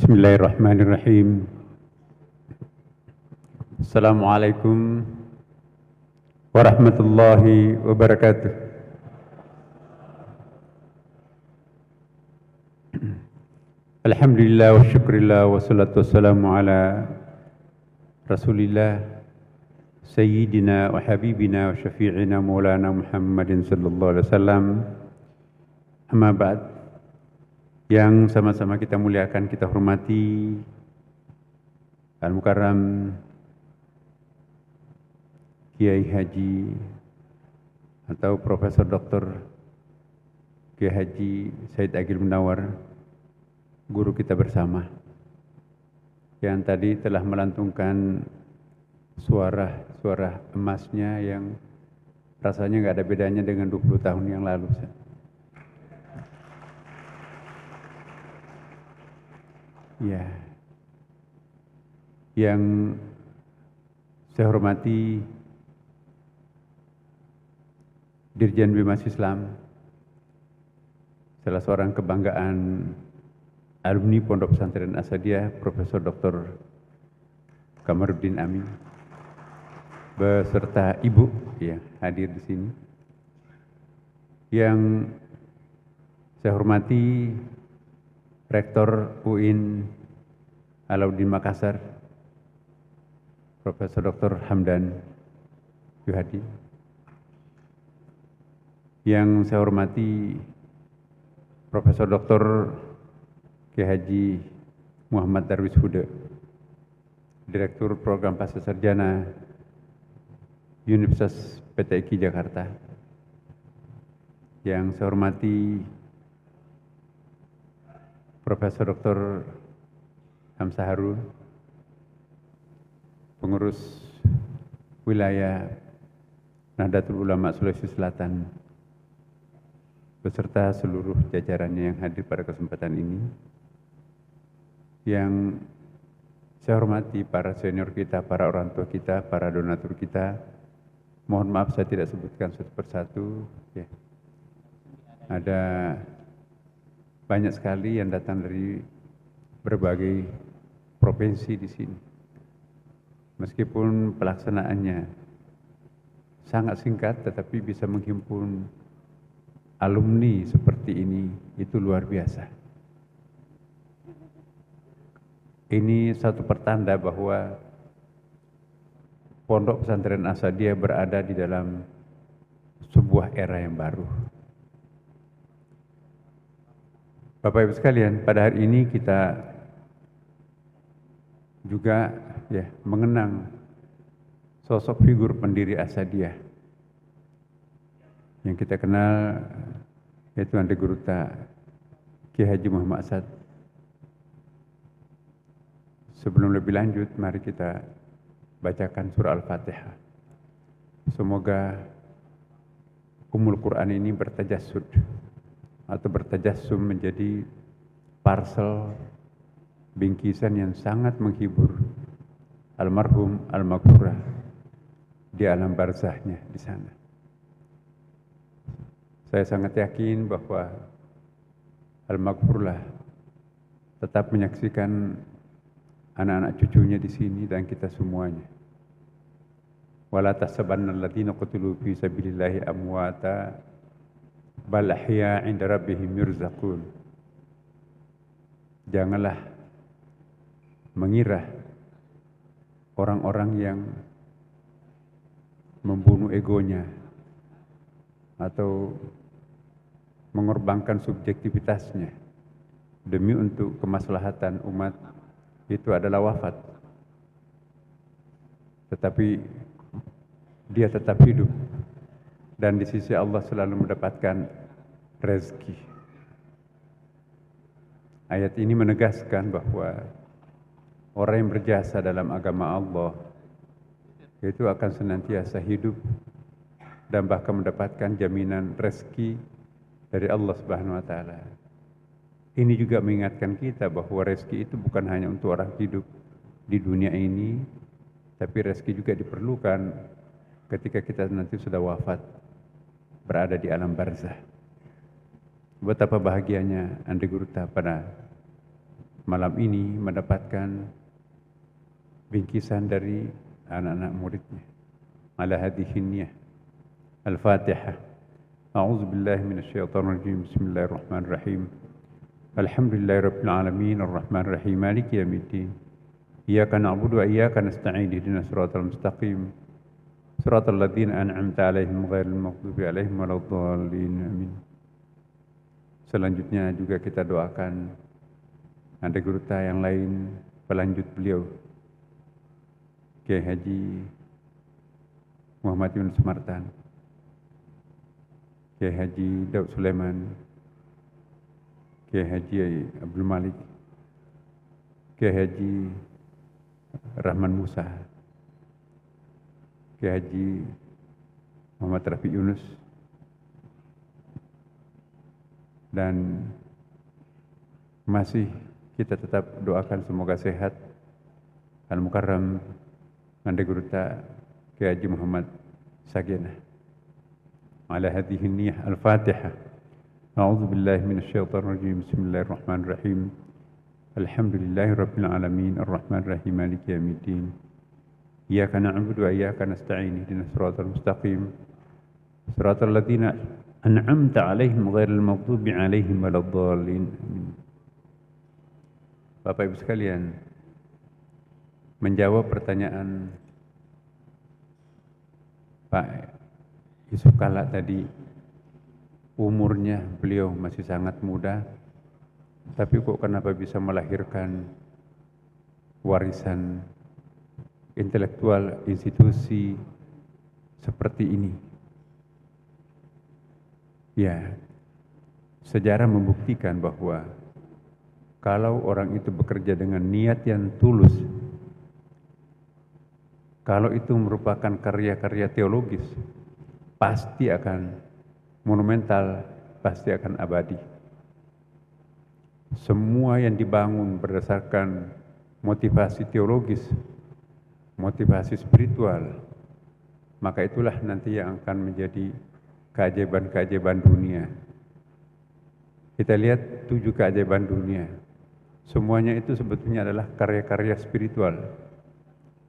Bismillahirrahmanirrahim. Assalamualaikum warahmatullahi wabarakatuh. Alhamdulillah wa syukurillah wa salatu wassalamu ala Rasulillah Sayyidina wa Habibina wa Syafi'ina Maulana Muhammadin sallallahu alaihi wasallam. Amma ba'd. Yang sama-sama kita muliakan, kita hormati Al-Mukarram Kiai Haji atau Profesor Dr. Kiai Haji Said Agil Munawar, guru kita bersama, yang tadi telah melantunkan suara emasnya yang rasanya nggak ada bedanya dengan 20 tahun yang lalu. Ya, yang saya hormati Dirjen Bimas Islam, salah seorang kebanggaan alumni Pondok Pesantren Asadiyah, Profesor Dr. Kamaruddin Amin, beserta Ibu yang hadir di sini. Yang saya hormati Rektor UIN Alauddin Makassar, Profesor Dr. Hamdan Yuhadi. Yang saya hormati Profesor Dr. Kiai Haji Muhammad Darwis Huda, Direktur Program Pascasarjana Universitas PTIQ Jakarta. Yang saya hormati Profesor Dr. Hamzah Harun, Pengurus Wilayah Nahdlatul Ulama Sulawesi Selatan, beserta seluruh jajarannya yang hadir pada kesempatan ini. Yang saya hormati para senior kita, para orang tua kita, para donatur kita. Mohon maaf saya tidak sebutkan satu persatu. Ya. Ada banyak sekali yang datang dari berbagai provinsi di sini. Meskipun pelaksanaannya sangat singkat, tetapi bisa menghimpun alumni seperti ini, itu luar biasa. Ini satu pertanda bahwa Pondok Pesantren Asadiyah berada di dalam sebuah era yang baru. Bapak Ibu sekalian, pada hari ini kita juga mengenang sosok figur pendiri Asadiyah yang kita kenal, yaitu Ande Guruta Kiai Haji Muhammad Asad. Sebelum lebih lanjut, mari kita bacakan surah Al-Fatihah. Semoga Ummul Quran ini bertajassud atau bertajassum menjadi parsel bingkisan yang sangat menghibur almarhum al-maghfurah di alam barzahnya di sana. Saya sangat yakin bahwa al-maghfurlah tetap menyaksikan anak-anak cucunya di sini dan kita semuanya. Wala tahsabanna alladziina qutilu fi sabilillahi amwata bal ahya 'inda rabbihim yurzaqun. Janganlah mengira orang-orang yang membunuh egonya atau mengorbankan subjektivitasnya demi untuk kemaslahatan umat itu adalah wafat. Tetapi dia tetap hidup dan di sisi Allah selalu mendapatkan rezeki. Ayat ini menegaskan bahwa orang yang berjasa dalam agama Allah itu akan senantiasa hidup dan bahkan mendapatkan jaminan rezeki dari Allah Subhanahu wa taala. Ini juga mengingatkan kita bahwa rezeki itu bukan hanya untuk orang hidup di dunia ini, tapi rezeki juga diperlukan ketika kita nanti sudah wafat, berada di alam barzah. Betapa bahagianya Ande Guruta pada malam ini mendapatkan bingkisan dari anak-anak muridnya. Ala hadhihi niyyah. Al-Fatihah. A'udzu billahi minasyaitonir rajim. Bismillahirrahmanirrahim. Alhamdulillahirabbil alamin arrahmanir rahim maliki yaumiddin. Iyyaka na'budu wa iyyaka nasta'in ihdinas siratal mustaqim. Siratal ladzina an'amta 'alaihim ghairil maghdubi 'alaihim waladdallin. Amin. Selanjutnya juga kita doakan Anda Guruta yang lain pelanjut beliau, Kiai Haji Muhammad Yunus Martan, Kiai Haji Daud Sulaiman, Kiai Haji Abdul Malik, Kiai Haji Rahman Musa, Kiai Haji Muhammad Rafi Yunus, dan masih kita tetap doakan semoga sehat Al-Mukarram Anda Guruta Kiai Haji Muhammad Saginah. Ala hadhihi niyyah. Al-Fatihah. A'udzu billahi minasyaitonir rajim. Bismillahirrahmanirrahim. Alhamdulillahirabbil alamin arrahmanir rahim maliki yaumiddin. Iyyaka na'budu wa iyyaka nasta'in ihdinas siratal mustaqim. Siratal ladzina an'amta 'alaihim ghairil maghdubi 'alaihim waladdallin. Bapak Ibu sekalian, menjawab pertanyaan Pak Yusuf Kalla tadi, umurnya beliau masih sangat muda, tapi kok kenapa bisa melahirkan warisan intelektual institusi seperti ini? Ya, sejarah membuktikan bahwa kalau orang itu bekerja dengan niat yang tulus, kalau itu merupakan karya-karya teologis, pasti akan monumental, pasti akan abadi. Semua yang dibangun berdasarkan motivasi teologis, motivasi spiritual, maka itulah nanti yang akan menjadi keajaiban-keajaiban dunia. Kita lihat 7 keajaiban dunia. Semuanya itu sebetulnya adalah karya-karya spiritual.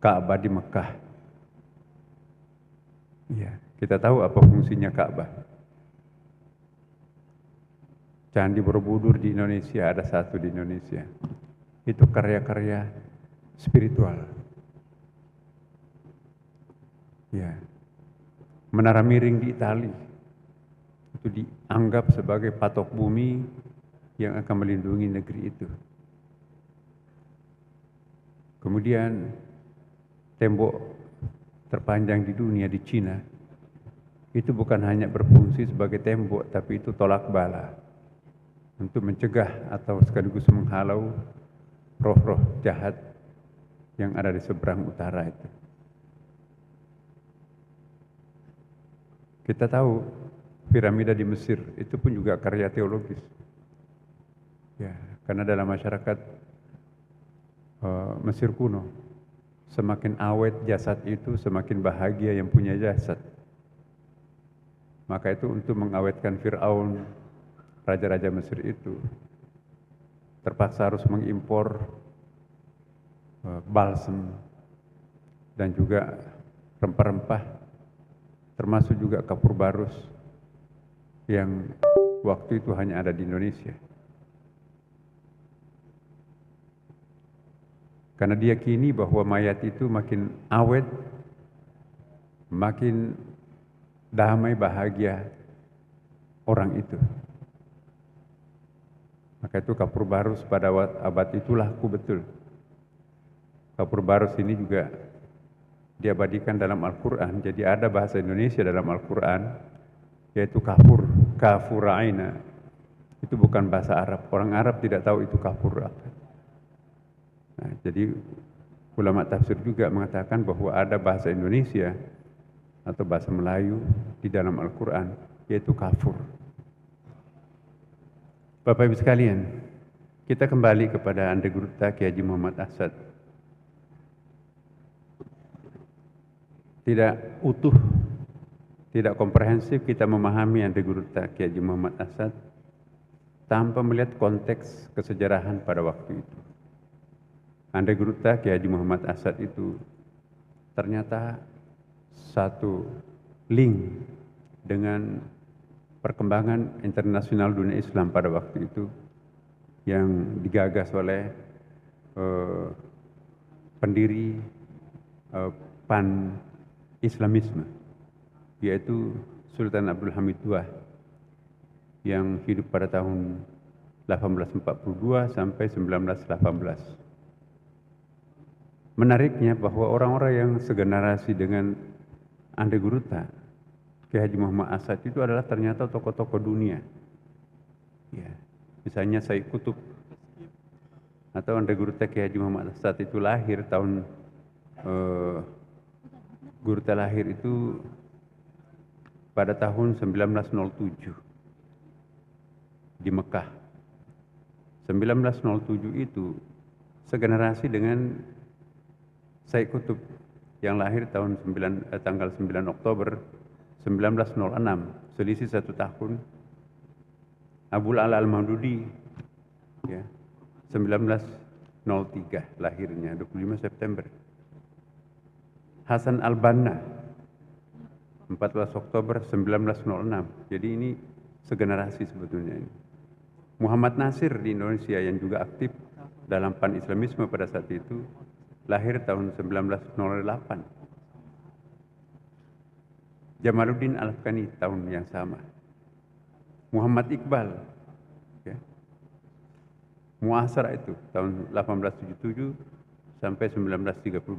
Ka'bah di Mekah. Ya, kita tahu apa fungsinya Ka'bah. Candi Borobudur di Indonesia, ada 1 di Indonesia. Itu karya-karya spiritual. Ya. Menara Miring di Italia itu dianggap sebagai patok bumi yang akan melindungi negeri itu. Kemudian tembok terpanjang di dunia di Cina itu bukan hanya berfungsi sebagai tembok, tapi itu tolak bala untuk mencegah atau sekaligus menghalau roh-roh jahat yang ada di seberang utara itu. Kita tahu piramida di Mesir itu pun juga karya teologis. Ya, karena dalam masyarakat Mesir kuno, semakin awet jasad itu, semakin bahagia yang punya jasad. Maka itu untuk mengawetkan Fir'aun, raja-raja Mesir itu, terpaksa harus mengimpor balsem dan juga rempah-rempah, termasuk juga kapur barus yang waktu itu hanya ada di Indonesia. Karena diyakini bahwa mayat itu makin awet, makin damai bahagia orang itu. Maka itu kapur barus pada abad itu laku betul. Kapur barus ini juga diabadikan dalam Al-Quran. Jadi ada bahasa Indonesia dalam Al-Quran, yaitu kafur, kafuraina. Itu bukan bahasa Arab. Orang Arab tidak tahu itu kafur apa. Nah, jadi ulama tafsir juga mengatakan bahwa ada bahasa Indonesia atau bahasa Melayu di dalam Al-Quran, yaitu kafur. Bapak Ibu sekalian, kita kembali kepada Anda Guruta Kiai Haji Muhammad Asad. Tidak utuh, tidak komprehensif kita memahami Anda Guruta Kiai Haji Muhammad Asad tanpa melihat konteks kesejarahan pada waktu itu. Andai Guruta Kiai Haji Muhammad Asad itu ternyata satu link dengan perkembangan internasional dunia Islam pada waktu itu yang digagas oleh pendiri pan-Islamisme, yaitu Sultan Abdul Hamid II yang hidup pada tahun 1842 sampai 1918. Menariknya bahwa orang-orang yang segenerasi dengan Andai Guruta, Kiai Haji Muhammad Asad itu adalah ternyata tokoh-tokoh dunia. Ya, misalnya Said Qutb atau Andai Guruta Kiai Haji Muhammad Asad itu lahir tahun Guruta lahir itu pada tahun 1907 di Mekah. 1907 itu segenerasi dengan Said Qutb yang lahir tanggal 9 Oktober 1906, selisih 1 tahun. Abul Ala Al-Maududi ya, 1903 lahirnya, 25 September. Hasan Al-Banna 14 Oktober 1906. Jadi ini segenerasi sebetulnya ini. Muhammad Nasir di Indonesia yang juga aktif dalam pan-Islamisme pada saat itu lahir tahun 1908. Jamaluddin Al-Afghani tahun yang sama. Muhammad Iqbal ya. Muasara itu tahun 1877 sampai 1938.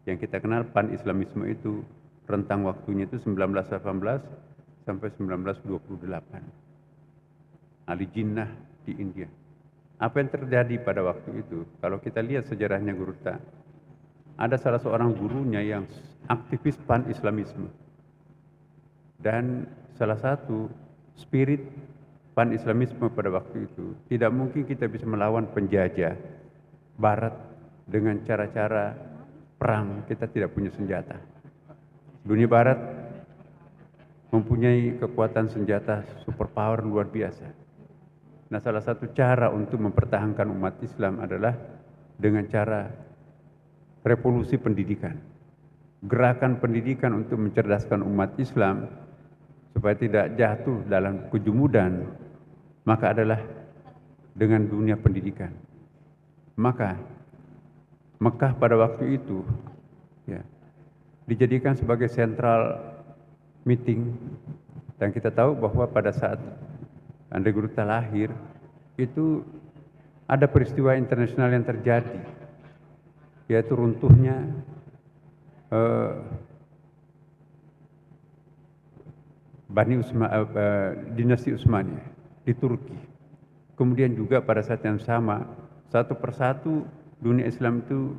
Yang kita kenal pan-Islamisme itu rentang waktunya itu 1918 sampai 1928. Ali Jinnah di India. Apa yang terjadi pada waktu itu? Kalau kita lihat sejarahnya Guruta, ada salah seorang gurunya yang aktivis pan-Islamisme. Dan salah satu spirit pan-Islamisme pada waktu itu, tidak mungkin kita bisa melawan penjajah Barat dengan cara-cara perang. Kita tidak punya senjata. Dunia Barat mempunyai kekuatan senjata superpower luar biasa. Nah, salah satu cara untuk mempertahankan umat Islam adalah dengan cara revolusi pendidikan. Gerakan pendidikan untuk mencerdaskan umat Islam supaya tidak jatuh dalam kejumudan, maka adalah dengan dunia pendidikan. Maka Mekah pada waktu itu ya, dijadikan sebagai sentral meeting, dan kita tahu bahwa pada saat Andai Guruta lahir itu ada peristiwa internasional yang terjadi, yaitu runtuhnya dinasti Utsmaniyah di Turki. Kemudian juga pada saat yang sama, satu persatu dunia Islam itu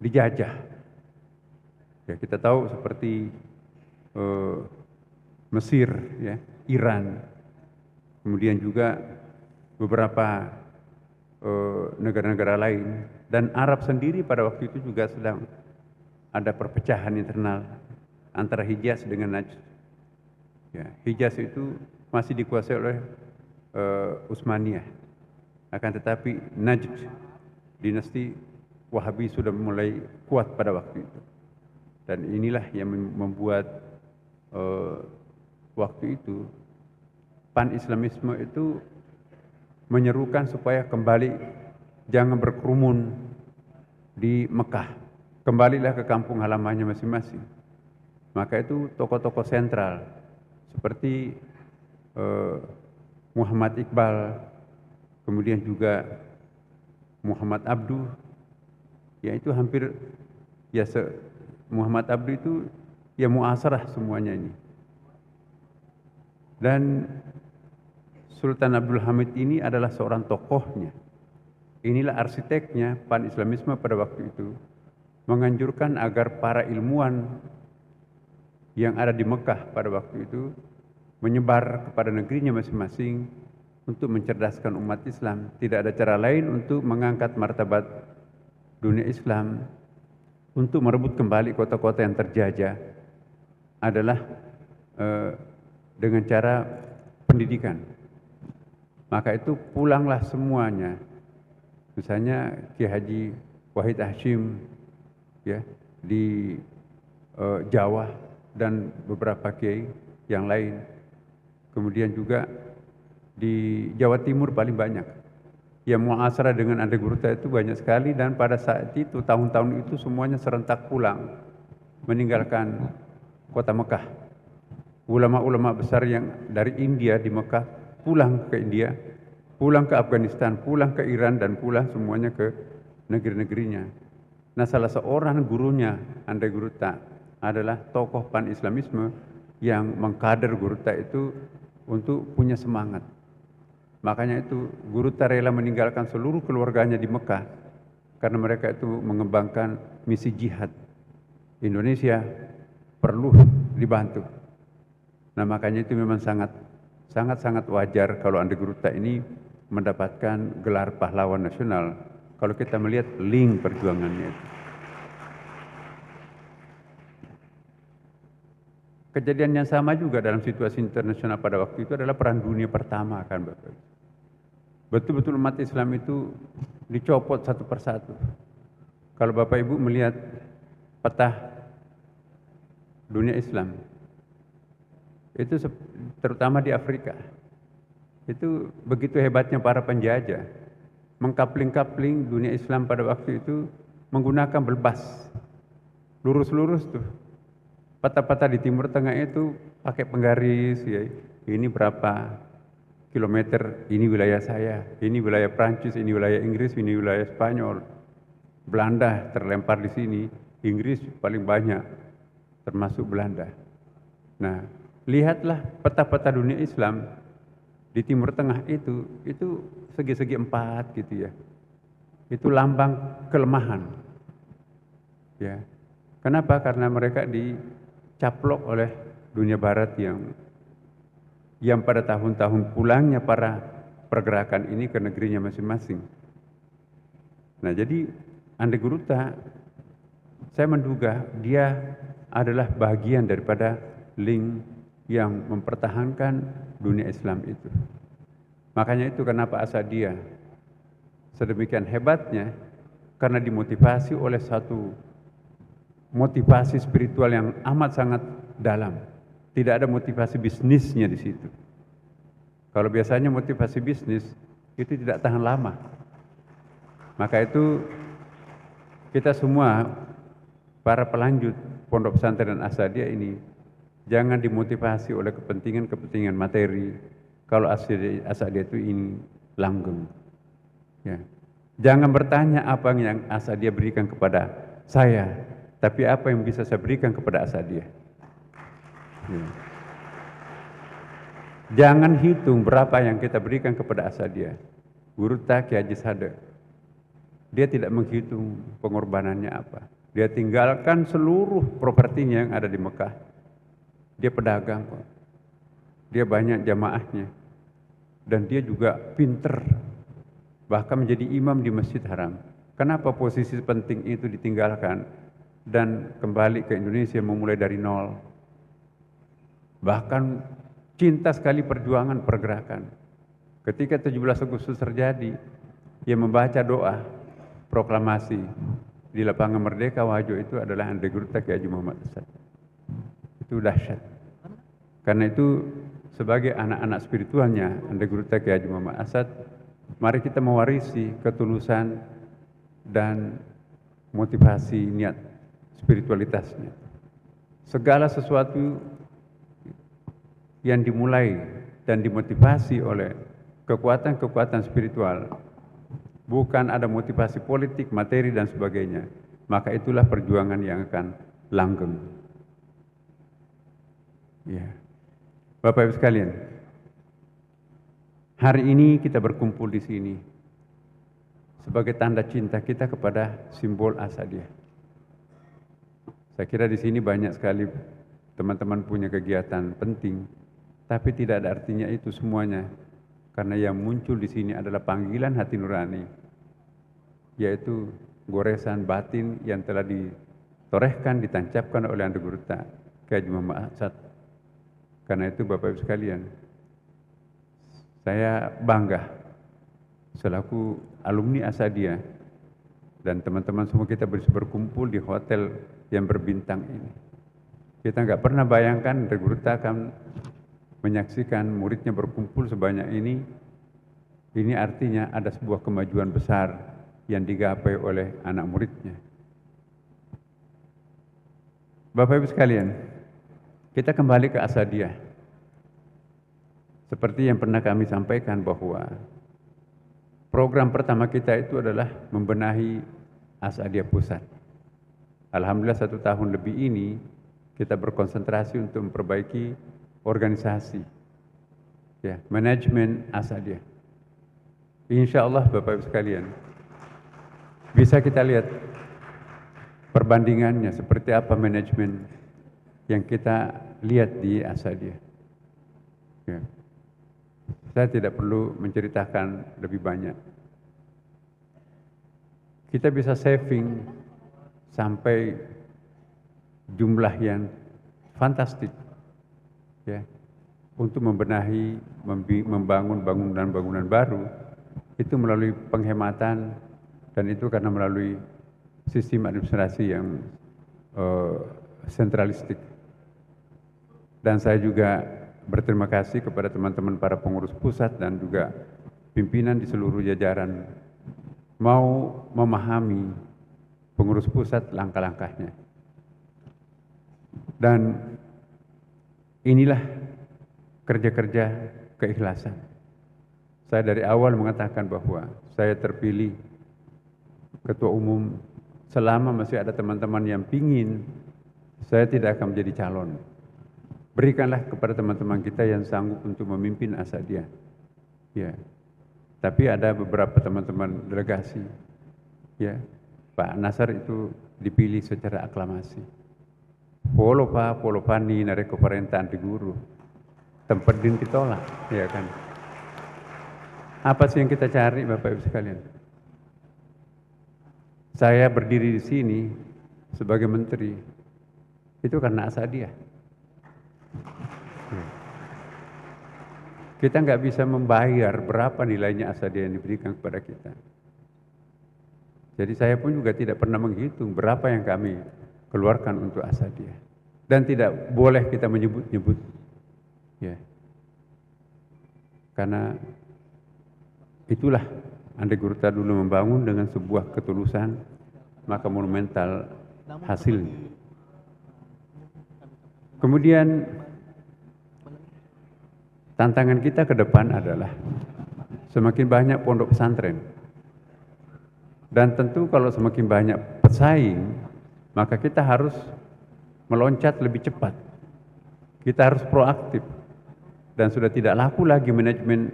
dijajah. Ya, kita tahu seperti Mesir, ya, Iran, kemudian juga beberapa negara-negara lain, dan Arab sendiri pada waktu itu juga sedang ada perpecahan internal antara Hijaz dengan Najd. Ya, Hijaz itu masih dikuasai oleh Utsmaniyah, akan tetapi Najd, dinasti Wahabi sudah mulai kuat pada waktu itu. Dan inilah yang membuat waktu itu pan-Islamisme itu menyerukan supaya kembali, jangan berkerumun di Mekah, kembalilah ke kampung halamannya masing-masing. Maka itu tokoh-tokoh sentral seperti Muhammad Iqbal, kemudian juga Muhammad Abduh, yaitu hampir ya Muhammad Abduh itu ya muasarah semuanya ini. Dan Sultan Abdul Hamid ini adalah seorang tokohnya. Inilah arsiteknya pan-Islamisme pada waktu itu, menganjurkan agar para ilmuwan yang ada di Mekah pada waktu itu menyebar kepada negerinya masing-masing untuk mencerdaskan umat Islam. Tidak ada cara lain untuk mengangkat martabat dunia Islam, untuk merebut kembali kota-kota yang terjajah adalah dengan cara pendidikan. Maka itu pulanglah semuanya Misalnya Kiai Haji Wahid Hashim ya di Jawa dan beberapa kiai yang lain. Kemudian juga di Jawa Timur paling banyak. Yang muasarah dengan Anda Gurta itu banyak sekali, dan pada saat itu tahun-tahun itu semuanya serentak pulang meninggalkan kota Mekah. Ulama-ulama besar yang dari India di Mekah pulang ke India, pulang ke Afghanistan, pulang ke Iran, dan pulang semuanya ke negeri-negerinya. Nah, salah seorang gurunya Anda Gurta adalah tokoh pan-Islamisme yang mengkader Gurta itu untuk punya semangat. Makanya itu Gurta rela meninggalkan seluruh keluarganya di Mekah karena mereka itu mengembangkan misi jihad. Indonesia perlu dibantu. Nah, makanya itu memang sangat wajar kalau Anda Gurta ini mendapatkan gelar pahlawan nasional kalau kita melihat link perjuangannya itu. Kejadian yang sama juga dalam situasi internasional pada waktu itu adalah Perang Dunia Pertama, kan Bapak. Betul-betul umat Islam itu dicopot satu persatu. Kalau Bapak Ibu melihat peta dunia Islam, itu terutama di Afrika, itu begitu hebatnya para penjajah mengkapling-kapling dunia Islam pada waktu itu menggunakan belbas, lurus-lurus tuh. Peta-peta di Timur Tengah itu pakai penggaris, ya, ini berapa kilometer, ini wilayah saya, ini wilayah Prancis, ini wilayah Inggris, ini wilayah Spanyol. Belanda terlempar di sini, Inggris paling banyak, termasuk Belanda. Nah, lihatlah peta-peta dunia Islam di Timur Tengah itu segi-segi empat gitu ya. Itu lambang kelemahan. Ya. Kenapa? Karena mereka dicaplok oleh dunia barat yang pada tahun-tahun pulangnya para pergerakan ini ke negerinya masing-masing. Nah, jadi Anda Gurta, saya menduga dia adalah bagian daripada link yang mempertahankan dunia Islam itu. Makanya itu kenapa Asadiyah sedemikian hebatnya, karena dimotivasi oleh satu motivasi spiritual yang amat sangat dalam. Tidak ada motivasi bisnisnya di situ. Kalau biasanya motivasi bisnis itu tidak tahan lama. Maka itu kita semua para pelanjut Pondok Pesantren Asadiyah ini jangan dimotivasi oleh kepentingan materi. Kalau Asadiyah itu ini langgeng. Ya. Jangan bertanya apa yang Asadiyah berikan kepada saya, tapi apa yang bisa saya berikan kepada Asadiyah. Ya. Jangan hitung berapa yang kita berikan kepada Asadiyah. Gurta Kiai Haji Sade, dia tidak menghitung pengorbanannya apa. Dia tinggalkan seluruh propertinya yang ada di Mekah. Dia pedagang kok. Dia banyak jamaahnya. Dan dia juga pinter. Bahkan menjadi imam di Masjid Haram. Kenapa posisi penting itu ditinggalkan dan kembali ke Indonesia memulai dari nol? Bahkan cinta sekali perjuangan pergerakan. Ketika 17 Agustus terjadi, ia membaca doa proklamasi di lapangan Merdeka Wajo itu adalah Anda Gurta Kiai Haji Muhammad Asad. Itu dahsyat. Karena itu sebagai anak-anak spiritualnya Anda Gurta Kiai Haji Muhammad Asad, mari kita mewarisi ketulusan dan motivasi niat spiritualitasnya. Segala sesuatu yang dimulai dan dimotivasi oleh kekuatan-kekuatan spiritual, bukan ada motivasi politik, materi, dan sebagainya, maka itulah perjuangan yang akan langgeng. Ya. Bapak Ibu sekalian, hari ini kita berkumpul di sini sebagai tanda cinta kita kepada simbol Asadiyah. Saya kira di sini banyak sekali teman-teman punya kegiatan penting, tapi tidak ada artinya itu semuanya, karena yang muncul di sini adalah panggilan hati nurani, yaitu goresan batin yang telah ditorehkan, ditancapkan oleh Anda Gurta Kiai Haji Muhammad Asad. Karena itu Bapak Ibu sekalian, saya bangga selaku alumni Asadiyah dan teman-teman semua kita bisa berkumpul di hotel yang berbintang ini. Kita nggak pernah bayangkan Negeri Gurta akan menyaksikan muridnya berkumpul sebanyak ini. Ini artinya ada sebuah kemajuan besar yang digapai oleh anak muridnya. Bapak Ibu sekalian, kita kembali ke Asadiyah. Seperti yang pernah kami sampaikan bahwa program pertama kita itu adalah membenahi Asadiyah Pusat. Alhamdulillah 1 tahun lebih ini kita berkonsentrasi untuk memperbaiki organisasi, ya, manajemen Asadiyah. Insya Allah Bapak Ibu sekalian, bisa kita lihat perbandingannya seperti apa manajemen yang kita lihat di Asadiyah. Ya. Saya tidak perlu menceritakan lebih banyak. Kita bisa saving sampai jumlah yang fantastik, ya, untuk membenahi, membangun bangunan-bangunan baru, itu melalui penghematan, dan itu karena melalui sistem administrasi yang sentralistik. Dan saya juga berterima kasih kepada teman-teman para pengurus pusat dan juga pimpinan di seluruh jajaran mau memahami pengurus pusat langkah-langkahnya. Dan inilah kerja-kerja keikhlasan. Saya dari awal mengatakan bahwa saya terpilih ketua umum selama masih ada teman-teman yang pingin saya tidak akan menjadi calon. Berikanlah kepada teman-teman kita yang sanggup untuk memimpin Asadiyah. Ya. Tapi ada beberapa teman-teman delegasi, ya, Pak Nasar itu dipilih secara aklamasi. Polo pani nareko perintahan di guru. Tempat din ditolak, ya kan. Apa sih yang kita cari Bapak Ibu sekalian? Saya berdiri di sini sebagai menteri itu karena Asadiyah. Kita nggak bisa membayar berapa nilainya Asadiyah yang diberikan kepada kita. Jadi saya pun juga tidak pernah menghitung berapa yang kami keluarkan untuk Asadiyah. Dan tidak boleh kita menyebut-nyebut. Ya. Karena itulah Andai Gurta dulu membangun dengan sebuah ketulusan, maka monumental hasilnya. Kemudian tantangan kita ke depan adalah semakin banyak pondok pesantren. Dan tentu kalau semakin banyak pesaing, maka kita harus meloncat lebih cepat. Kita harus proaktif. Dan sudah tidak laku lagi manajemen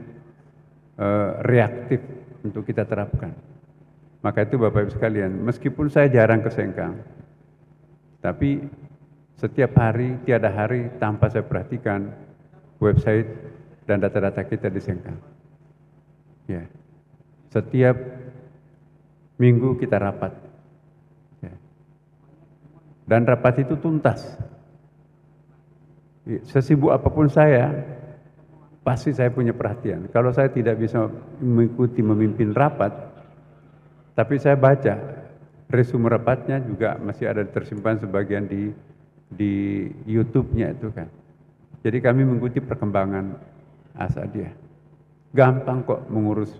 reaktif untuk kita terapkan. Maka itu Bapak Ibu sekalian, meskipun saya jarang ke Sengkang, tapi setiap hari, tiada hari tanpa saya perhatikan website dan data-data kita di Sengkang. Ya. Setiap minggu kita rapat. Ya. Dan rapat itu tuntas. Sesibuk apapun saya, pasti saya punya perhatian. Kalau saya tidak bisa mengikuti memimpin rapat, tapi saya baca resume rapatnya juga masih ada tersimpan sebagian di YouTube-nya itu kan. Jadi kami mengikuti perkembangan Asadiyah. Gampang kok mengurus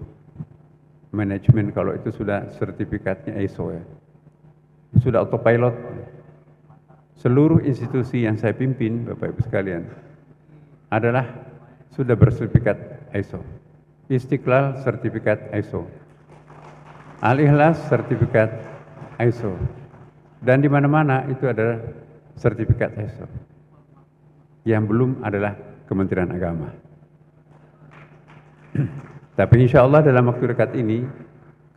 manajemen kalau itu sudah sertifikatnya ISO ya. Sudah autopilot. Seluruh institusi yang saya pimpin, Bapak Ibu sekalian, adalah sudah bersertifikat ISO. Istiqlal sertifikat ISO. Al-Ikhlas sertifikat ISO. Dan di mana-mana itu adalah sertifikat ISO. Yang belum adalah Kementerian Agama. Tapi insya Allah dalam waktu dekat ini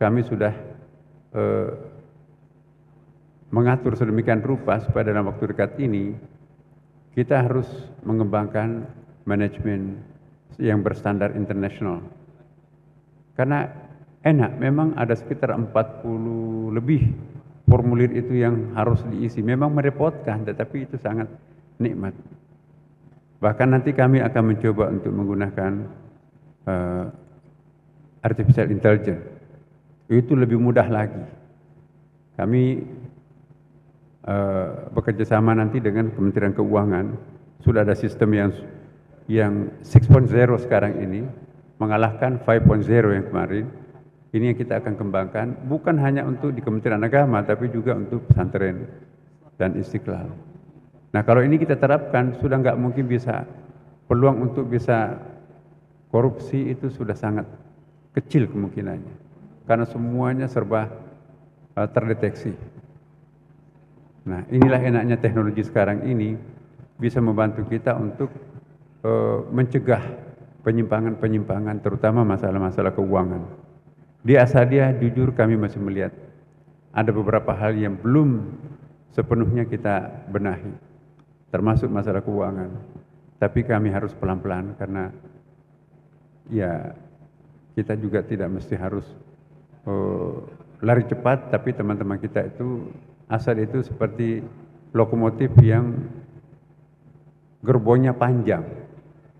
kami sudah mengatur sedemikian rupa supaya dalam waktu dekat ini kita harus mengembangkan manajemen yang berstandar internasional. Karena enak, memang ada sekitar 40 lebih formulir itu yang harus diisi. Memang merepotkan, tetapi itu sangat nikmat. Bahkan nanti kami akan mencoba untuk menggunakan artificial intelligence. Itu lebih mudah lagi. Kami bekerja sama nanti dengan Kementerian Keuangan. Sudah ada sistem yang 6.0 sekarang ini, mengalahkan 5.0 yang kemarin. Ini yang kita akan kembangkan, bukan hanya untuk di Kementerian Agama, tapi juga untuk pesantren dan Istiqlal. Nah, kalau ini kita terapkan, sudah nggak mungkin bisa, peluang untuk bisa korupsi itu sudah sangat kecil kemungkinannya, karena semuanya serba terdeteksi. Nah, inilah enaknya teknologi sekarang ini bisa membantu kita untuk mencegah penyimpangan-penyimpangan, terutama masalah-masalah keuangan. Di Asadia, jujur kami masih melihat ada beberapa hal yang belum sepenuhnya kita benahi, termasuk masalah keuangan. Tapi kami harus pelan-pelan karena ya kita juga tidak mesti harus lari cepat, tapi teman-teman kita itu Asad itu seperti lokomotif yang gerbongnya panjang.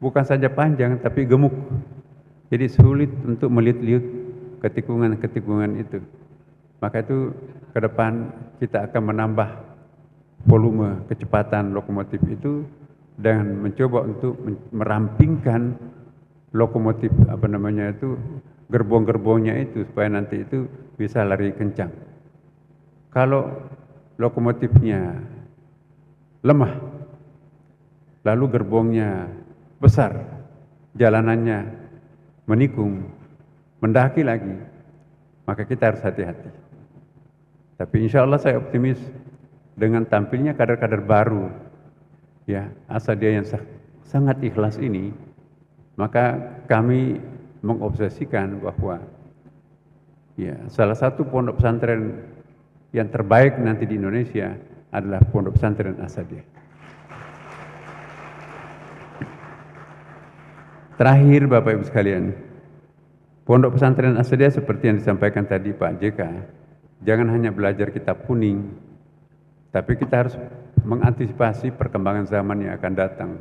Bukan saja panjang, tapi gemuk. Jadi sulit untuk meliut-liut ketikungan-ketikungan itu. Maka itu ke depan kita akan menambah volume kecepatan lokomotif itu dan mencoba untuk merampingkan lokomotif gerbong-gerbongnya itu supaya nanti itu bisa lari kencang. Kalau lokomotifnya lemah, lalu gerbongnya besar, jalanannya menikung, mendaki lagi, maka kita harus hati-hati. Tapi insya Allah saya optimis dengan tampilnya kader-kader baru, ya Asadia yang sangat ikhlas ini, maka kami mengobsesikan bahwa ya salah satu pondok pesantren yang terbaik nanti di Indonesia adalah pondok pesantren Asadia. Terakhir Bapak Ibu sekalian, pondok pesantren Asadia seperti yang disampaikan tadi Pak JK, jangan hanya belajar kitab kuning, tapi kita harus mengantisipasi perkembangan zaman yang akan datang.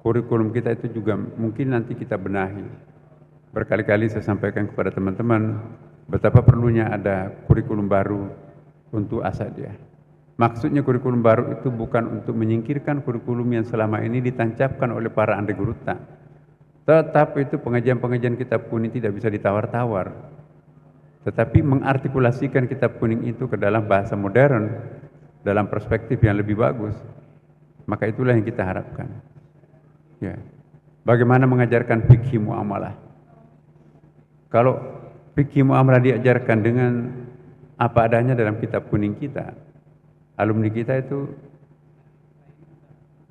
Kurikulum kita itu juga mungkin nanti kita benahi. Berkali-kali saya sampaikan kepada teman-teman betapa perlunya ada kurikulum baru untuk Asadia. Maksudnya kurikulum baru itu bukan untuk menyingkirkan kurikulum yang selama ini ditancapkan oleh para andeguruta. Tetap itu pengajian-pengajian kitab kuning tidak bisa ditawar-tawar. Tetapi mengartikulasikan kitab kuning itu ke dalam bahasa modern, dalam perspektif yang lebih bagus. Maka itulah yang kita harapkan. Ya. Bagaimana mengajarkan fikih muamalah? Kalau fikih muamalah diajarkan dengan apa adanya dalam kitab kuning kita, alumni kita itu,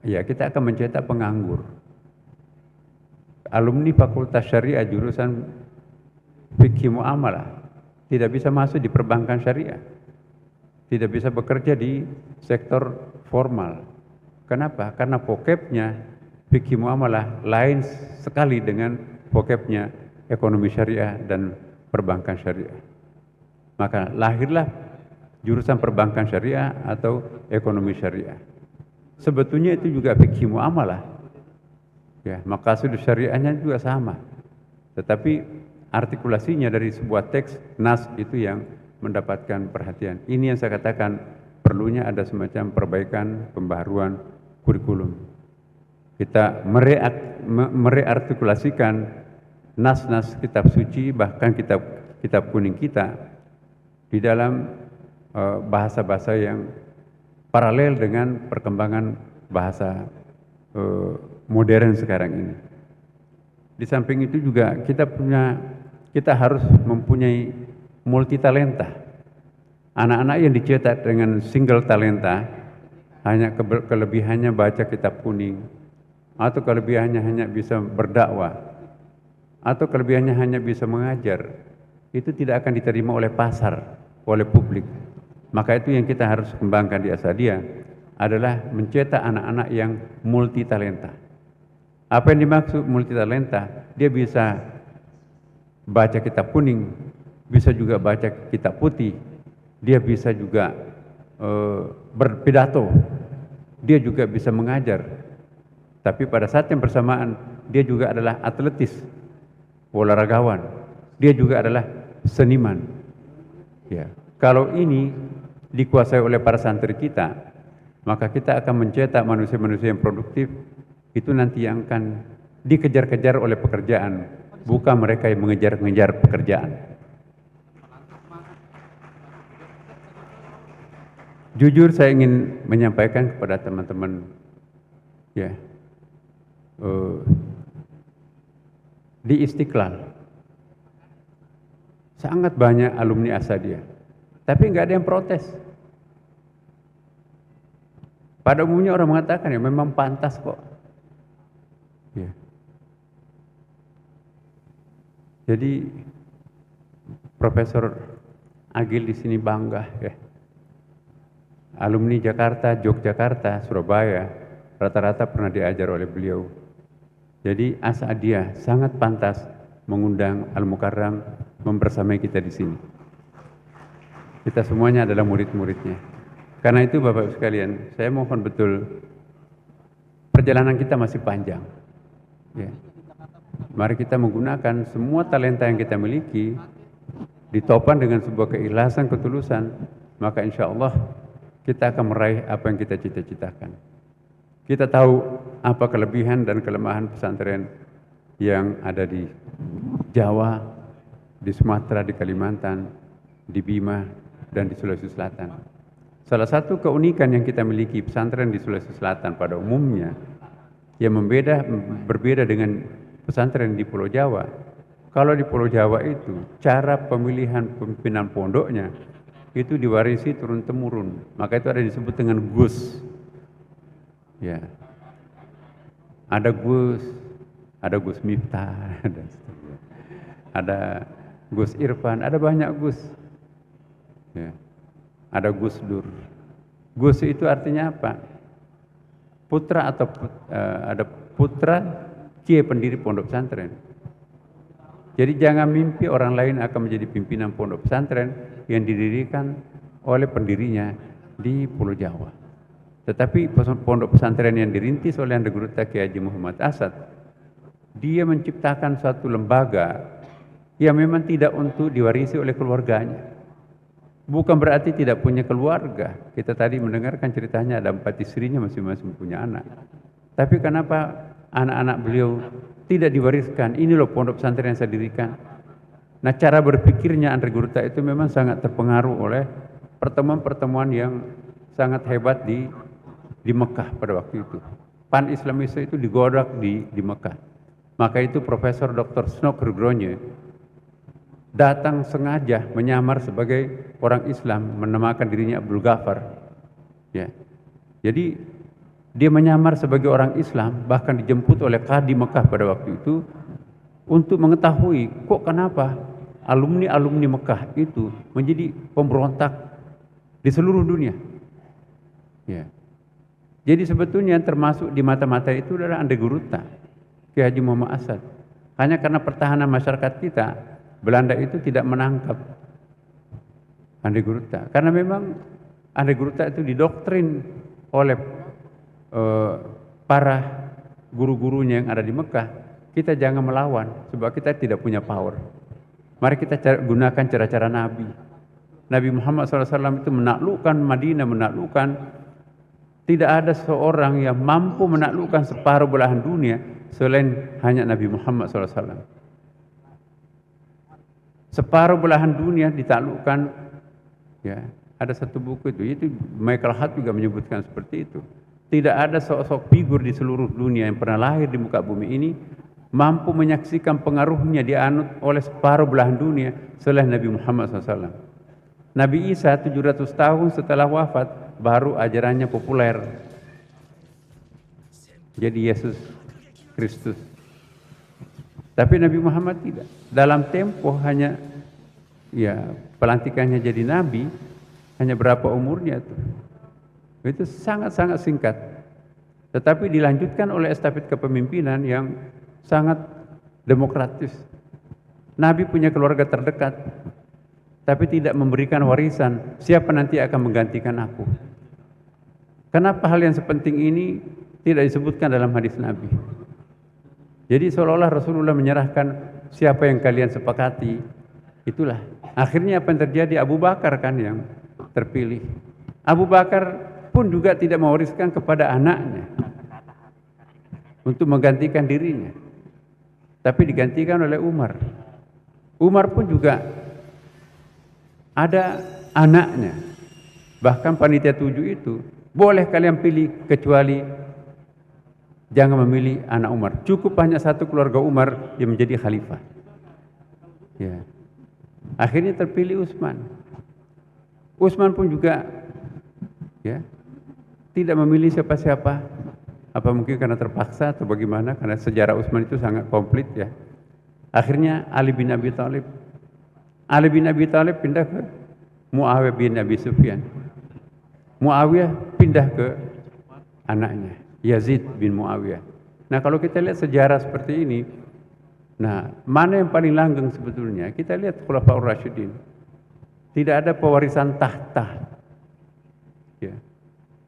ya kita akan mencetak penganggur. Alumni Fakultas Syariah jurusan fikih muamalah tidak bisa masuk di perbankan syariah, tidak bisa bekerja di sektor formal. Kenapa? Karena vocabnya fikih muamalah lain sekali dengan vocabnya ekonomi syariah dan perbankan syariah. Maka lahirlah jurusan perbankan syariah atau ekonomi syariah. Sebetulnya itu juga fikih muamalah. Ya, maqasid syariahnya juga sama. Tetapi artikulasinya dari sebuah teks nas itu yang mendapatkan perhatian. Ini yang saya katakan perlunya ada semacam perbaikan, pembaharuan kurikulum. Kita mereartikulasikan nas-nas kitab suci, bahkan kitab kuning kita di dalam bahasa-bahasa yang paralel dengan perkembangan bahasa modern sekarang ini. Di samping itu juga kita harus mempunyai multi talenta. Anak-anak yang dicetak dengan single talenta hanya kelebihannya baca kitab kuning, atau kelebihannya hanya bisa berdakwah, atau kelebihannya hanya bisa mengajar, itu tidak akan diterima oleh pasar, oleh publik. Maka itu yang kita harus kembangkan di Asadia adalah mencetak anak-anak yang multi talenta. Apa yang dimaksud multi talenta? Dia bisa baca kitab kuning, bisa juga baca kitab putih, dia bisa juga berpidato, dia juga bisa mengajar. Tapi pada saat yang bersamaan dia juga adalah atletis, olahragawan, dia juga adalah seniman. Ya, kalau ini dikuasai oleh para santri kita, maka kita akan mencetak manusia-manusia yang produktif, itu nanti yang akan dikejar-kejar oleh pekerjaan, bukan mereka yang mengejar-ngejar pekerjaan. Jujur saya ingin menyampaikan kepada teman-teman, ya, di Istiqlal sangat banyak alumni Ahsadiyah, tapi nggak ada yang protes. Pada umumnya orang mengatakan ya memang pantas kok. Ya. Jadi Profesor Agil di sini bangga ya. Alumni Jakarta, Yogyakarta, Surabaya rata-rata pernah diajar oleh beliau. Jadi Ahsadiyah sangat pantas mengundang Al-Mukarram membersamai kita di sini. Kita semuanya adalah murid-muridnya. Karena itu Bapak Ibu sekalian, saya mohon betul perjalanan kita masih panjang. Ya. Mari kita menggunakan semua talenta yang kita miliki ditopang dengan sebuah keikhlasan, ketulusan, maka insya Allah kita akan meraih apa yang kita cita-citakan. Kita tahu apa kelebihan dan kelemahan pesantren yang ada di Jawa, di Sumatera, di Kalimantan, di Bima, dan di Sulawesi Selatan. Salah satu keunikan yang kita miliki pesantren di Sulawesi Selatan pada umumnya yang berbeda dengan pesantren di Pulau Jawa. Kalau di Pulau Jawa itu cara pemilihan pimpinan pondoknya itu diwarisi turun-temurun, maka itu ada disebut dengan Gus. Ya, ada Gus Miftah, ada Gus Irfan, ada banyak Gus. Ya. Ada Gus Dur. Gus itu artinya apa? Putra atau ada putra cie pendiri pondok pesantren. Jadi jangan mimpi orang lain akan menjadi pimpinan pondok pesantren yang didirikan oleh pendirinya di Pulau Jawa. Tetapi pondok pesantren yang dirintis oleh Anda Guru Kiai Haji Muhammad Asad, dia menciptakan suatu lembaga yang memang tidak untuk diwarisi oleh keluarganya. Bukan berarti tidak punya keluarga. Kita tadi mendengarkan ceritanya ada 4 istrinya masing-masing punya anak. Tapi kenapa anak-anak beliau tidak diwariskan? Ini loh pondok pesantren yang saya dirikan. Nah, cara berpikirnya Andre Gurta itu memang sangat terpengaruh oleh pertemuan-pertemuan yang sangat hebat di Mekah pada waktu itu. Pan Islamisme itu digodak di Mekah. Maka itu Profesor Dr. Snoker Gronje datang sengaja menyamar sebagai orang Islam, menamakan dirinya Abdul Ghaffar. Ya. Jadi dia menyamar sebagai orang Islam, bahkan dijemput oleh Qadi Mekah pada waktu itu untuk mengetahui kok kenapa alumni-alumni Mekah itu menjadi pemberontak di seluruh dunia. Ya. Jadi sebetulnya termasuk di mata-mata itu adalah Ande Guruta, Kiai Haji Muhammad Asad. Hanya karena pertahanan masyarakat kita, Belanda itu tidak menangkap Ande Guruta. Karena memang Ande Guruta itu didoktrin oleh para guru-gurunya yang ada di Mekah. Kita jangan melawan, sebab kita tidak punya power. Mari kita gunakan cara-cara Nabi. Nabi Muhammad SAW itu menaklukkan Madinah, tidak ada seorang yang mampu menaklukkan separuh belahan dunia selain hanya Nabi Muhammad SAW. Separuh belahan dunia ditaklukkan, ya. Ada satu buku itu Michael Hart juga menyebutkan seperti itu. Tidak ada sosok figur di seluruh dunia yang pernah lahir di muka bumi ini mampu menyaksikan pengaruhnya dianut oleh separuh belahan dunia selain Nabi Muhammad SAW. Nabi Isa 700 tahun setelah wafat baru ajarannya populer. Jadi Yesus Kristus. Tapi Nabi Muhammad tidak. Dalam tempo hanya pelantikannya jadi nabi hanya berapa umurnya tuh. Itu sangat-sangat singkat. Tetapi dilanjutkan oleh estafet kepemimpinan yang sangat demokratis. Nabi punya keluarga terdekat, tapi tidak memberikan warisan. Siapa nanti akan menggantikan aku? Kenapa hal yang sepenting ini tidak disebutkan dalam hadis Nabi? Jadi seolah-olah Rasulullah menyerahkan siapa yang kalian sepakati, itulah. Akhirnya apa yang terjadi? Abu Bakar kan yang terpilih. Abu Bakar pun juga tidak mewariskan kepada anaknya untuk menggantikan dirinya, tapi digantikan oleh Umar. Umar pun juga ada anaknya. Bahkan panitia 7 itu, boleh kalian pilih kecuali jangan memilih anak Umar. Cukup hanya satu keluarga Umar yang menjadi khalifah. Ya. Akhirnya terpilih Utsman. Utsman pun juga ya tidak memilih siapa-siapa. Apa mungkin karena terpaksa atau bagaimana? Karena sejarah Utsman itu sangat komplit ya. Akhirnya Ali bin Abi Thalib. Ali bin Abi Thalib pindah ke Muawiyah bin Abi Sufyan. Muawiyah pindah ke anaknya Yazid bin Muawiyah. Nah, kalau kita lihat sejarah seperti ini, nah, mana yang paling langgeng sebetulnya? Kita lihat Khulafaur Rasyidin. Tidak ada pewarisan tahta. Ya.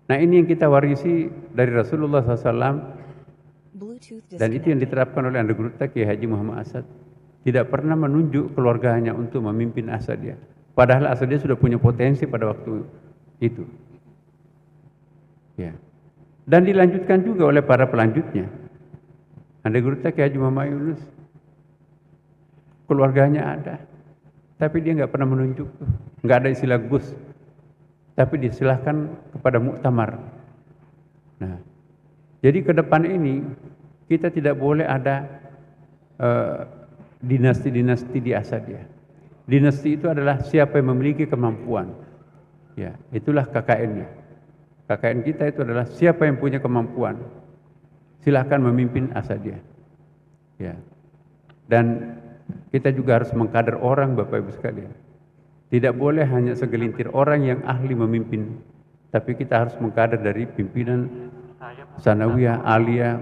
Nah, ini yang kita warisi dari Rasulullah SAW, dan itu yang diterapkan oleh Anggota Kiai Haji Muhammad Asad. Tidak pernah menunjuk keluarganya untuk memimpin Asadiyah. Padahal Asadiyah sudah punya potensi pada waktu itu. Ya. Dan dilanjutkan juga oleh para pelanjutnya. Anggota Kiai Haji Muhammad Yunus, keluarganya ada, tapi dia nggak pernah menunjuk, nggak ada istilah Gus, tapi disilahkan kepada muktamar. Nah, jadi ke depan ini kita tidak boleh ada dinasti-dinasti di Asadiyah. Dinasti itu adalah siapa yang memiliki kemampuan. Ya, itulah KKN-nya. KKN kita itu adalah siapa yang punya kemampuan, silahkan memimpin Asadiyah. Ya. Dan kita juga harus mengkader orang, Bapak Ibu sekalian. Tidak boleh hanya segelintir orang yang ahli memimpin, tapi kita harus mengkader dari pimpinan sanawiyah, aliyah.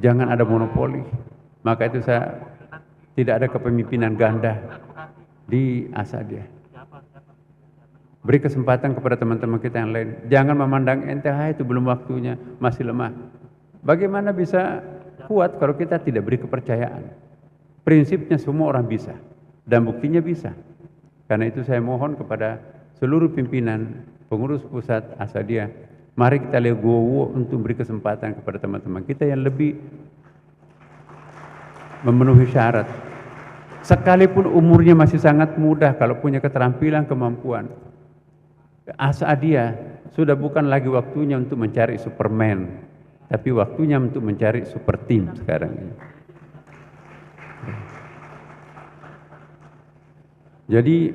Jangan ada monopoli. Maka itu saya tidak ada kepemimpinan ganda di Asadiyah. Beri kesempatan kepada teman-teman kita yang lain. Jangan memandang entah itu belum waktunya, masih lemah. Bagaimana bisa kuat kalau kita tidak beri kepercayaan? Prinsipnya semua orang bisa, dan buktinya bisa. Karena itu saya mohon kepada seluruh pimpinan pengurus pusat Asadiyah, mari kita legowo untuk beri kesempatan kepada teman-teman kita yang lebih memenuhi syarat. Sekalipun umurnya masih sangat muda, kalau punya keterampilan, kemampuan. Asadiyah sudah bukan lagi waktunya untuk mencari Superman, tapi waktunya untuk mencari super team sekarang ini. Jadi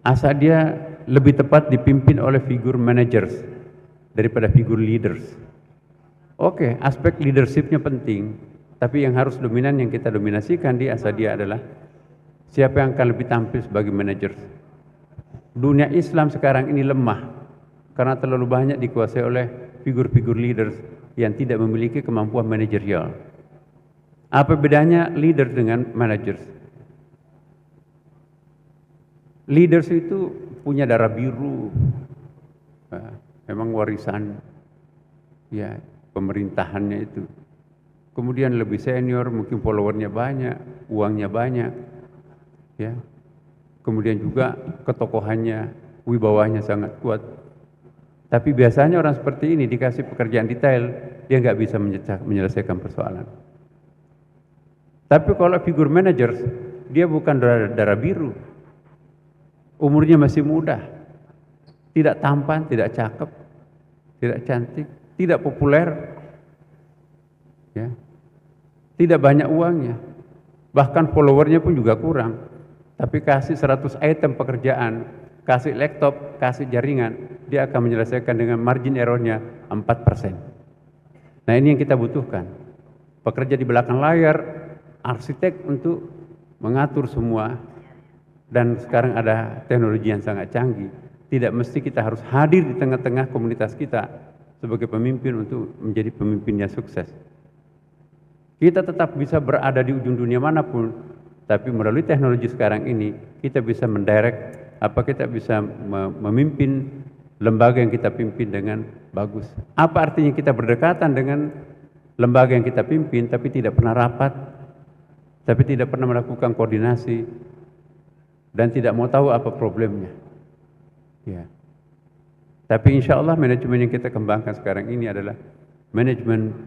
Asadiyah lebih tepat dipimpin oleh figur managers daripada figur leaders. Oke, aspek leadershipnya penting, tapi yang harus dominan, yang kita dominasikan di Asadiyah adalah siapa yang akan lebih tampil sebagai managers. Dunia Islam sekarang ini lemah karena terlalu banyak dikuasai oleh figur-figur leaders yang tidak memiliki kemampuan manajerial. Apa bedanya leader dengan managers? Leaders itu punya darah biru, memang warisan ya pemerintahannya itu. Kemudian lebih senior, mungkin followernya banyak, uangnya banyak, ya. Kemudian juga ketokohannya, wibawanya sangat kuat. Tapi biasanya orang seperti ini dikasih pekerjaan detail, dia nggak bisa menyelesaikan persoalan. Tapi kalau figur managers, dia bukan darah biru, umurnya masih muda, tidak tampan, tidak cakep, tidak cantik, tidak populer, ya, tidak banyak uangnya, bahkan followernya pun juga kurang. Tapi kasih 100 item pekerjaan, kasih laptop, kasih jaringan, dia akan menyelesaikan dengan margin errornya 4%. Nah, ini yang kita butuhkan. Pekerja di belakang layar, arsitek untuk mengatur semua. Dan sekarang ada teknologi yang sangat canggih. Tidak mesti kita harus hadir di tengah-tengah komunitas kita sebagai pemimpin untuk menjadi pemimpin yang sukses. Kita tetap bisa berada di ujung dunia manapun, tapi melalui teknologi sekarang ini, kita bisa mendirect, kita bisa memimpin lembaga yang kita pimpin dengan bagus. Apa artinya kita berdekatan dengan lembaga yang kita pimpin, tapi tidak pernah rapat, tapi tidak pernah melakukan koordinasi dan tidak mau tahu apa problemnya. Ya. Tapi insya Allah manajemen yang kita kembangkan sekarang ini adalah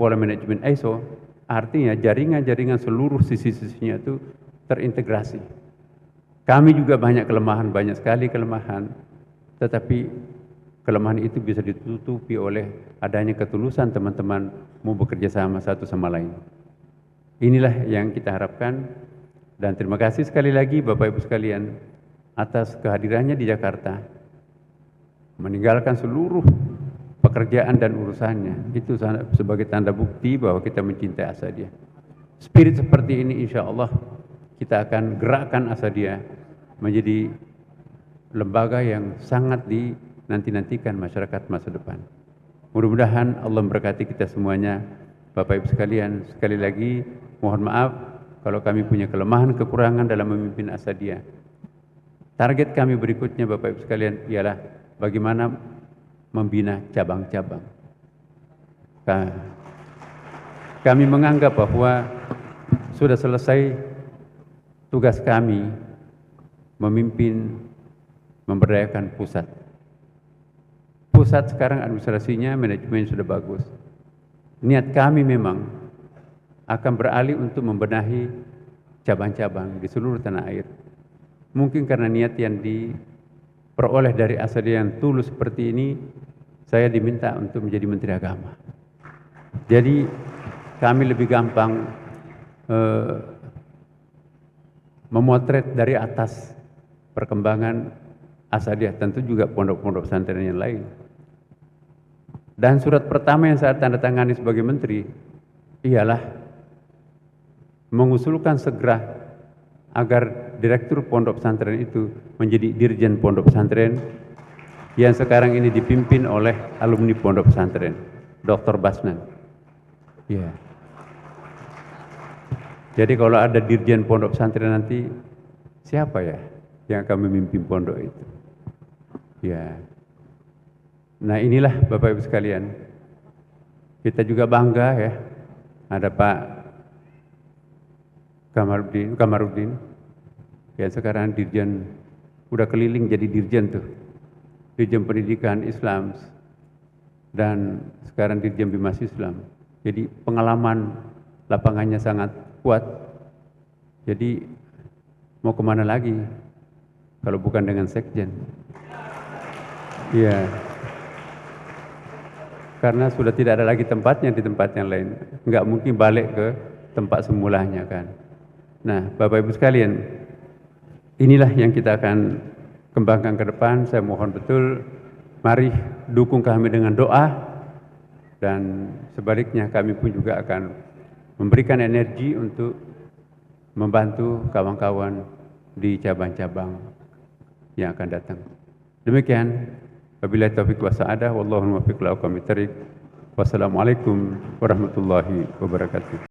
pola manajemen ISO, artinya jaringan-jaringan seluruh sisi-sisinya itu terintegrasi. Kami juga banyak kelemahan, banyak sekali kelemahan, tetapi kelemahan itu bisa ditutupi oleh adanya ketulusan teman-teman mau bekerja sama satu sama lain. Inilah yang kita harapkan, dan terima kasih sekali lagi Bapak Ibu sekalian atas kehadirannya di Jakarta, meninggalkan seluruh pekerjaan dan urusannya. Itu sebagai tanda bukti bahwa kita mencintai Asadiyah. Spirit seperti ini insya Allah kita akan gerakkan Asadiyah menjadi lembaga yang sangat dinanti-nantikan masyarakat masa depan. Mudah-mudahan Allah memberkati kita semuanya. Bapak Ibu sekalian, sekali lagi mohon maaf kalau kami punya kelemahan, kekurangan dalam memimpin Asadiyah. Target kami berikutnya Bapak Ibu sekalian ialah bagaimana membina cabang-cabang. Kami menganggap bahwa sudah selesai tugas kami memimpin, memberdayakan pusat. Pusat sekarang administrasinya, manajemen sudah bagus. Niat kami memang akan beralih untuk membenahi cabang-cabang di seluruh tanah air. Mungkin karena niat yang diperoleh dari Asadiyah yang tulus seperti ini, saya diminta untuk menjadi Menteri Agama. Jadi kami lebih gampang memotret dari atas perkembangan Asadiyah, tentu juga pondok-pondok pesantren yang lain. Dan surat pertama yang saya tanda tangani sebagai menteri ialah mengusulkan segera agar direktur pondok pesantren itu menjadi dirjen pondok pesantren yang sekarang ini dipimpin oleh alumni pondok pesantren, Dr. Basnan. Ya. Jadi kalau ada dirjen pondok pesantren nanti, siapa ya yang akan memimpin pondok itu? Ya. Nah inilah Bapak Ibu sekalian, kita juga bangga ya, ada Pak Kamarudin, yang sekarang dirjen, udah keliling jadi dirjen tuh, dirjen pendidikan Islam, dan sekarang dirjen Bimas Islam. Jadi pengalaman lapangannya sangat kuat. Jadi mau kemana lagi kalau bukan dengan sekjen? Iya. Karena sudah tidak ada lagi tempatnya di tempat yang lain. Enggak mungkin balik ke tempat semulanya kan. Nah, Bapak Ibu sekalian, inilah yang kita akan kembangkan ke depan. Saya mohon betul, mari dukung kami dengan doa, dan sebaliknya kami pun juga akan memberikan energi untuk membantu kawan-kawan di cabang-cabang yang akan datang. Demikian, wabillahi taufiq wa sa'adah, wallahu muwaffiq ila aqwamit thariq. Wassalamualaikum warahmatullahi wabarakatuh.